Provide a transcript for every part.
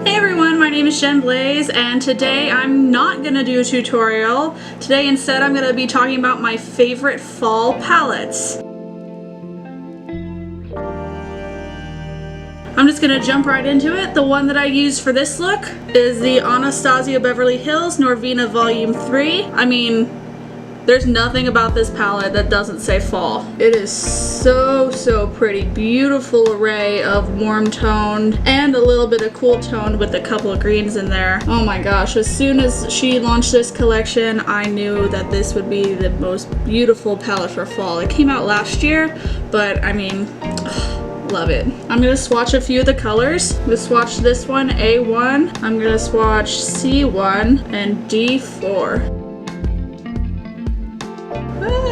Hey everyone, my name is Jen Blaze, and today I'm not gonna do a tutorial. Today instead I'm gonna be talking about my favorite fall palettes. I'm just gonna jump right into it. The one that I use for this look is the Anastasia Beverly Hills Norvina Volume 3. I mean, there's nothing about this palette that doesn't say fall. It is so pretty. Beautiful array of warm toned and a little bit of cool toned with a couple of greens in there. Oh my gosh, as soon as she launched this collection, I knew that this would be the most beautiful palette for fall. It came out last year, but I mean, love it. I'm gonna swatch a few of the colors. I'm gonna swatch this one, A1. I'm gonna swatch C1 and D4.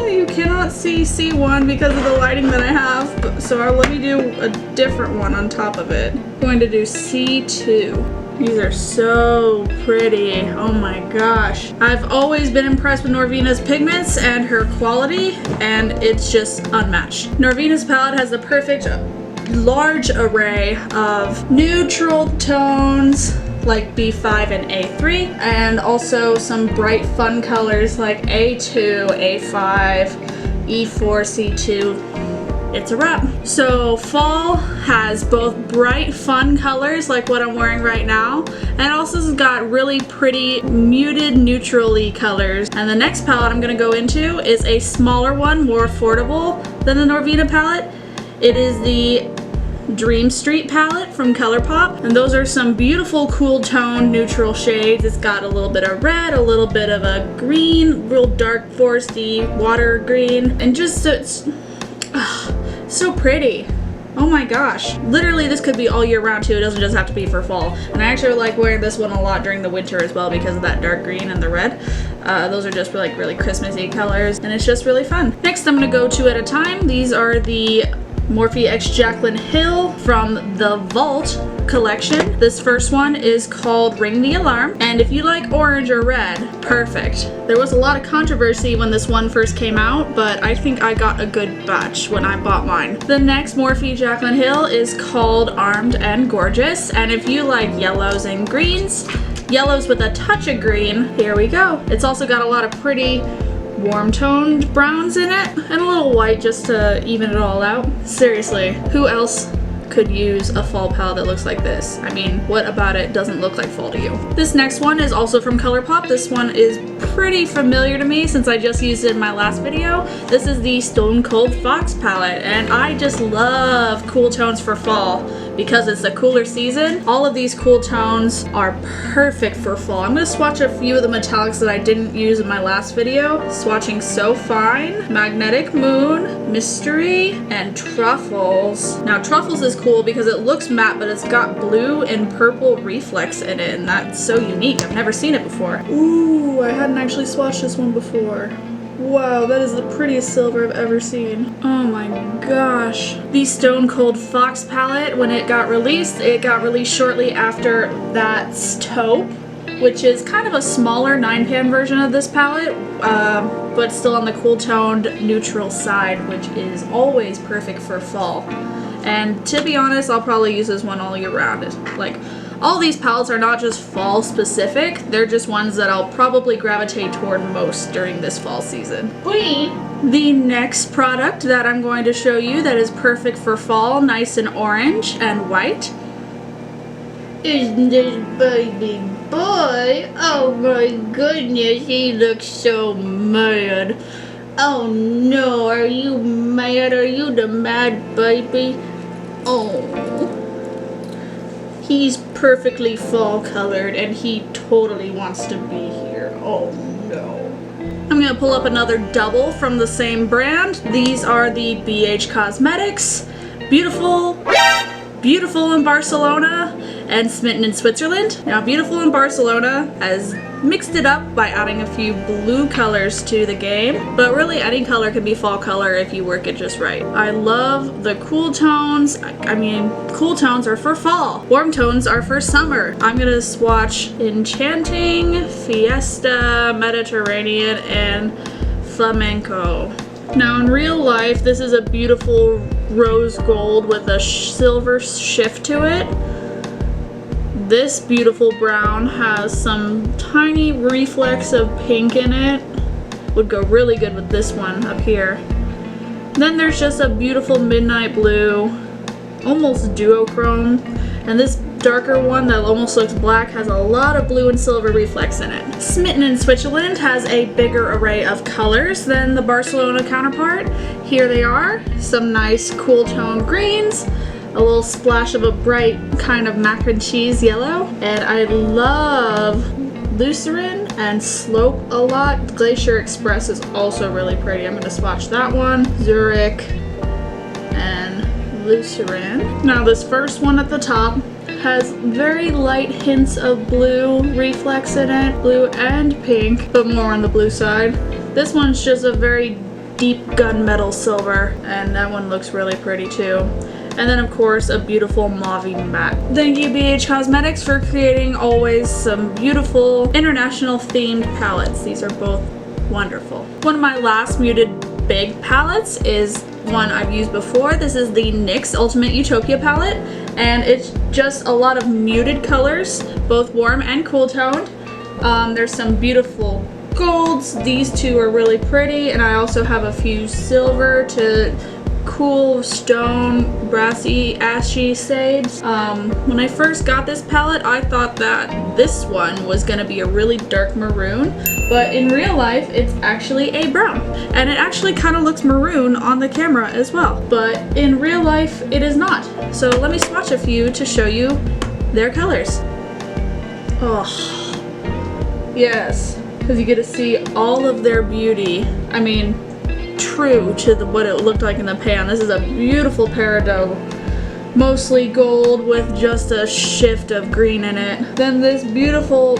You cannot see C1 because of the lighting that I have, so let me do a different one on top of it. I'm going to do C2. These are so pretty. Oh my gosh. I've always been impressed with Norvina's pigments and her quality, and it's just unmatched. Norvina's palette has the perfect large array of neutral tones like B5 and A3, and also some bright fun colors like A2, A5, E4, C2. It's a wrap. So fall has both bright fun colors like what I'm wearing right now, and also has got really pretty muted neutral-y colors. And the next palette I'm gonna go into is a smaller one, more affordable than the Norvina palette. It is the Dream Street palette from ColourPop, and those are some beautiful cool tone neutral shades. It's got a little bit of red, a little bit of a green, real dark foresty water green, and just it's so pretty. Oh my gosh. Literally this could be all year round too. It doesn't just have to be for fall. And I actually like wearing this one a lot during the winter as well because of that dark green and the red. Those are just like really Christmassy colors, and it's just really fun. Next I'm gonna go two at a time. These are the Morphe x Jaclyn Hill from the Vault collection. This first one is called Ring the Alarm, and if you like orange or red, perfect. There was a lot of controversy when this one first came out, but I think I got a good batch when I bought mine. The next Morphe Jaclyn Hill is called Armed and Gorgeous, and if you like yellows and greens, yellows with a touch of green, here we go. It's also got a lot of pretty warm toned browns in it and a little white just to even it all out. Seriously, who else could use a fall palette that looks like this? I mean, what about it doesn't look like fall to you? This next one is also from ColourPop. This one is pretty familiar to me since I just used it in my last video. This is the Stone Cold Fox palette, and I just love cool tones for fall because it's a cooler season. All of these cool tones are perfect for fall. I'm gonna swatch a few of the metallics that I didn't use in my last video. Swatching So Fine, Magnetic Moon, Mystery, and Truffles. Now Truffles is cool because it looks matte, but it's got blue and purple reflex in it, and that's so unique. I've never seen it before. Ooh, I hadn't actually swatched this one before. Wow, that is the prettiest silver I've ever seen. Oh my gosh. The Stone Cold Fox palette, when it got released shortly after that Taupe, which is kind of a smaller 9-pan version of this palette, but still on the cool toned neutral side, which is always perfect for fall. And to be honest, I'll probably use this one all year round. Like, all these palettes are not just fall specific, they're just ones that I'll probably gravitate toward most during this fall season. Bween! The next product that I'm going to show you that is perfect for fall, nice and orange and white, is this baby boy. Oh my goodness, he looks so mad. Oh no, are you mad? Are you the mad baby? Oh. He's perfectly fall colored and he totally wants to be here. Oh no. I'm gonna pull up another double from the same brand. These are the BH Cosmetics. Beautiful in Barcelona and Smitten in Switzerland. Now Beautiful in Barcelona has mixed it up by adding a few blue colors to the game, but really any color can be fall color if you work it just right. I love the cool tones. I mean, cool tones are for fall. Warm tones are for summer. I'm gonna swatch Enchanting, Fiesta, Mediterranean, and Flamenco. Now in real life, this is a beautiful rose gold with a silver shift to it. This beautiful brown has some tiny reflex of pink in it. Would go really good with this one up here. Then there's just a beautiful midnight blue, almost duochrome, and this darker one that almost looks black has a lot of blue and silver reflex in it. Smitten in Switzerland has a bigger array of colors than the Barcelona counterpart. Here they are, some nice cool tone greens, a little splash of a bright kind of mac and cheese yellow, and I love Lucerne and Slope a lot. Glacier Express is also really pretty. I'm going to swatch that one. Zurich and Lucerne. Now this first one at the top has very light hints of blue reflex in it, blue and pink, but more on the blue side. This one's just a very deep gunmetal silver, and that one looks really pretty too. And then of course a beautiful mauve matte. Thank you BH Cosmetics for creating always some beautiful international themed palettes. These are both wonderful. One of my last muted big palettes is one I've used before. This is the NYX Ultimate Utopia palette, and it's just a lot of muted colors, both warm and cool toned. There's some beautiful golds. These two are really pretty, and I also have a few silver to cool stone, brassy, ashy shades. When I first got this palette, I thought that this one was gonna be a really dark maroon, but in real life, it's actually a brown. And it actually kind of looks maroon on the camera as well, but in real life, it is not. So let me swatch a few to show you their colors. Oh, yes, because you get to see all of their beauty. I mean, true to what it looked like in the pan. This is a beautiful peridot, mostly gold with just a shift of green in it. Then this beautiful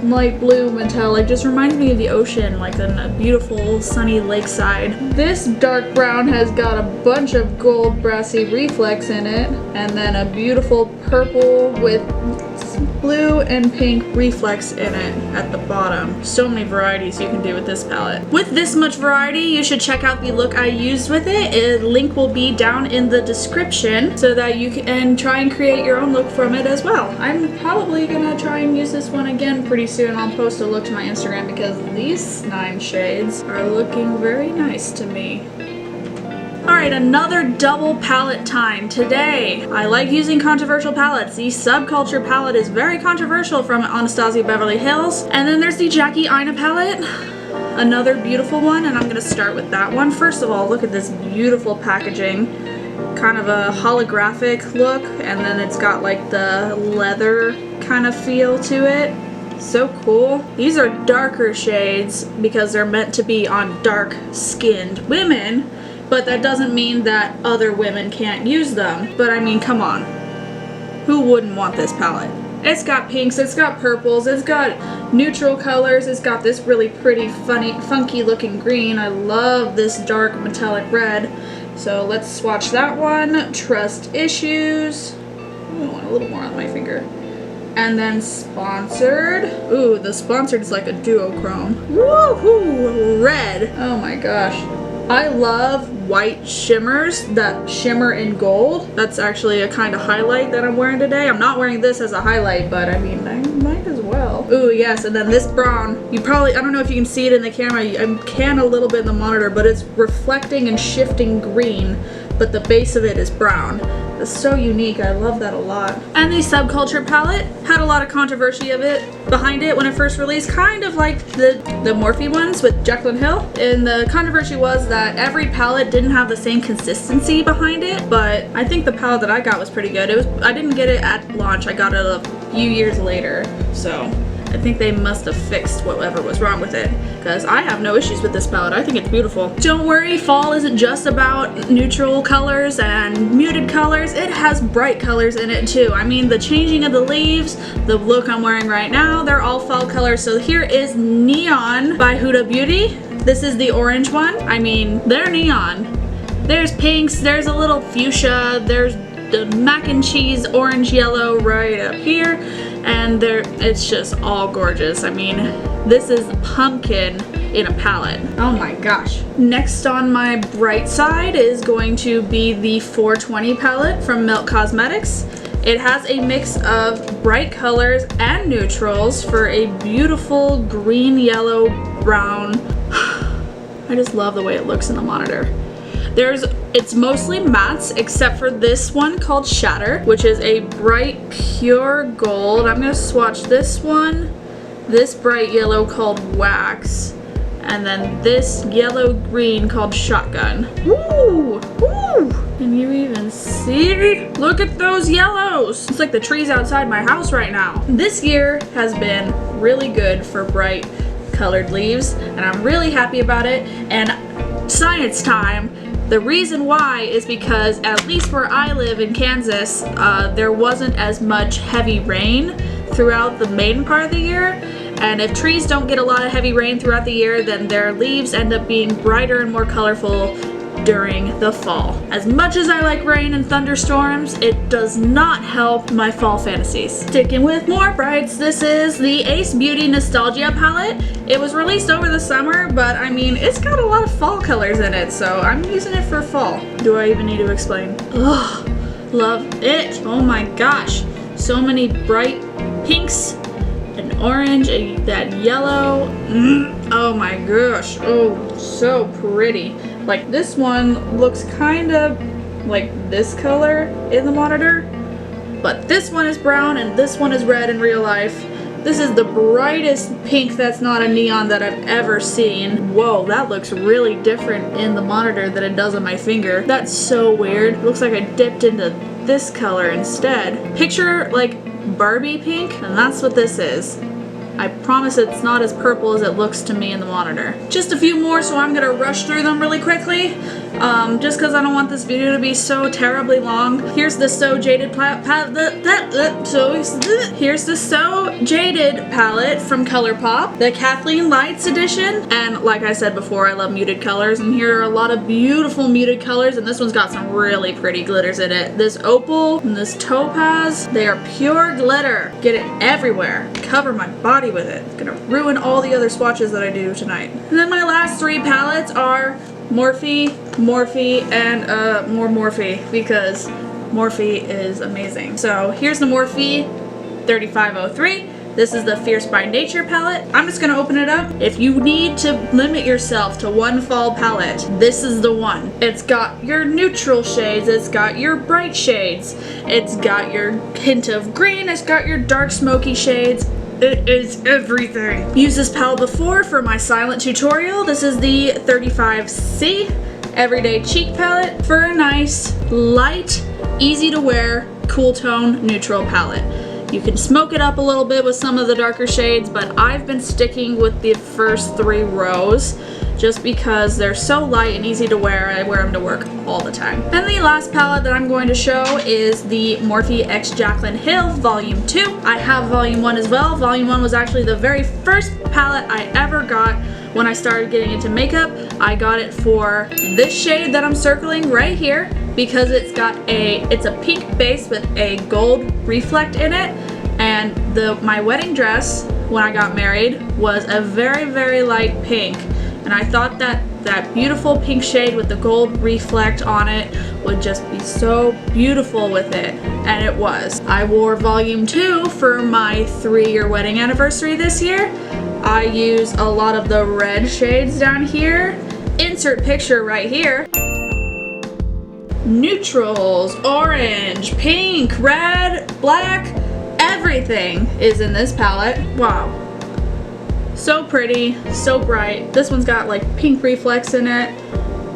light blue metallic just reminds me of the ocean, like a beautiful sunny lakeside. This dark brown has got a bunch of gold brassy reflex in it, and then a beautiful purple with blue and pink reflex in it at the bottom. So many varieties you can do with this palette. With this much variety, you should check out the look I used with it. A link will be down in the description so that you can try and create your own look from it as well. I'm probably gonna try and use this one again pretty soon. I'll post a look to my Instagram because these 9 shades are looking very nice to me. Alright, another double palette time today. I like using controversial palettes. The Subculture palette is very controversial from Anastasia Beverly Hills. And then there's the Jackie Aina palette, another beautiful one, and I'm going to start with that one. First of all, look at this beautiful packaging. Kind of a holographic look, and then it's got like the leather kind of feel to it. So cool. These are darker shades because they're meant to be on dark-skinned women. But that doesn't mean that other women can't use them. But I mean, come on. Who wouldn't want this palette? It's got pinks, it's got purples, it's got neutral colors, it's got this really pretty, funky looking green. I love this dark metallic red. So let's swatch that one. Trust Issues. Ooh, I want a little more on my finger. And then Sponsored. Ooh, the Sponsored is like a duochrome. Woohoo! Red. Oh my gosh. I love white shimmers that shimmer in gold. That's actually a kind of highlight that I'm wearing today. I'm not wearing this as a highlight, but I mean, I might as well. Ooh, yes, and then this brown. You probably, I don't know if you can see it in the camera. I can a little bit in the monitor, but it's reflecting and shifting green, but the base of it is brown. It's so unique. I love that a lot. And the Subculture palette had a lot of controversy of it behind it when it first released, kind of like the Morphe ones with Jaclyn Hill. And the controversy was that every palette didn't have the same consistency behind it, but I think the palette that I got was pretty good. I didn't get it at launch. I got it a few years later, so I think they must have fixed whatever was wrong with it, because I have no issues with this palette. I think it's beautiful. Don't worry, fall isn't just about neutral colors and muted colors. It has bright colors in it too. I mean, the changing of the leaves, the look I'm wearing right now, they're all fall colors. So here is Neon by Huda Beauty. This is the orange one. I mean, they're neon. There's pinks, there's a little fuchsia, there's the mac and cheese orange yellow right up here, and it's just all gorgeous. I mean, this is pumpkin in a palette. Oh my gosh. Next on my bright side is going to be the 420 palette from Milk Cosmetics. It has a mix of bright colors and neutrals for a beautiful green, yellow, brown. I just love the way it looks in the monitor. It's mostly mattes except for this one called Shatter, which is a bright pure gold. I'm gonna swatch this one, this bright yellow called Wax, and then this yellow green called Shotgun. Woo! Woo! Can you even see? Look at those yellows! It's like the trees outside my house right now. This year has been really good for bright colored leaves, and I'm really happy about it. And science time. The reason why is because at least where I live in Kansas, there wasn't as much heavy rain throughout the main part of the year. And if trees don't get a lot of heavy rain throughout the year, then their leaves end up being brighter and more colorful during the fall. As much as I like rain and thunderstorms, it does not help my fall fantasies. Sticking with more brights, this is the Ace Beauty Nostalgia palette. It was released over the summer, but I mean, it's got a lot of fall colors in it, so I'm using it for fall. Do I even need to explain? Ugh, love it. Oh my gosh. So many bright pinks, an orange, that yellow. Oh my gosh. Oh, so pretty. Like this one looks kind of like this color in the monitor, but this one is brown and this one is red in real life. This is the brightest pink that's not a neon that I've ever seen. Whoa, that looks really different in the monitor than it does on my finger. That's so weird. It looks like I dipped into this color instead. Picture like Barbie pink, and that's what this is. I promise it's not as purple as it looks to me in the monitor. Just a few more, so I'm gonna rush through them really quickly. Just because I don't want this video to be so terribly long. Here's the So Jaded palette. Here's the So Jaded palette from ColourPop, the Kathleen Lights edition. And like I said before, I love muted colors, and here are a lot of beautiful muted colors, and this one's got some really pretty glitters in it. This opal and this topaz, they are pure glitter. Get it everywhere. Cover my body with it. It's gonna ruin all the other swatches that I do tonight. And then my last three palettes are Morphe, and more Morphe, because Morphe is amazing. So here's the Morphe 3503. This is the Fierce by Nature palette. I'm just gonna open it up. If you need to limit yourself to one fall palette, this is the one. It's got your neutral shades, it's got your bright shades, it's got your hint of green, it's got your dark smoky shades. It is everything. Used this palette before for my silent tutorial. This is the 35C Everyday Cheek palette for a nice, light, easy to wear, cool tone, neutral palette. You can smoke it up a little bit with some of the darker shades, but I've been sticking with the first three rows just because they're so light and easy to wear. I wear them to work all the time. And the last palette that I'm going to show is the Morphe X Jaclyn Hill Volume 2. I have Volume 1 as well. Volume 1 was actually the very first palette I ever got when I started getting into makeup. I got it for this shade that I'm circling right here because it's a pink base with a gold reflect in it. And my wedding dress when I got married was a very, very light pink. And I thought that that beautiful pink shade with the gold reflect on it would just be so beautiful with it. And it was. I wore Volume 2 for my 3-year wedding anniversary this year. I use a lot of the red shades down here. Insert picture right here. Neutrals, orange, pink, red, black, everything is in this palette. Wow. So pretty, so bright. This one's got like pink reflex in it.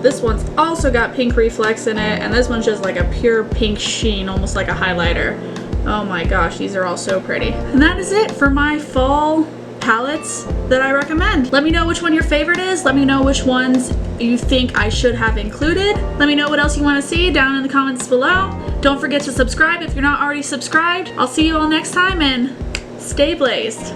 This one's also got pink reflex in it, and this one's just like a pure pink sheen, almost like a highlighter. Oh my gosh, these are all so pretty. And that is it for my fall palettes that I recommend. Let me know which one your favorite is. Let me know which ones you think I should have included. Let me know what else you want to see down in the comments below. Don't forget to subscribe if you're not already subscribed. I'll see you all next time, and stay blazed.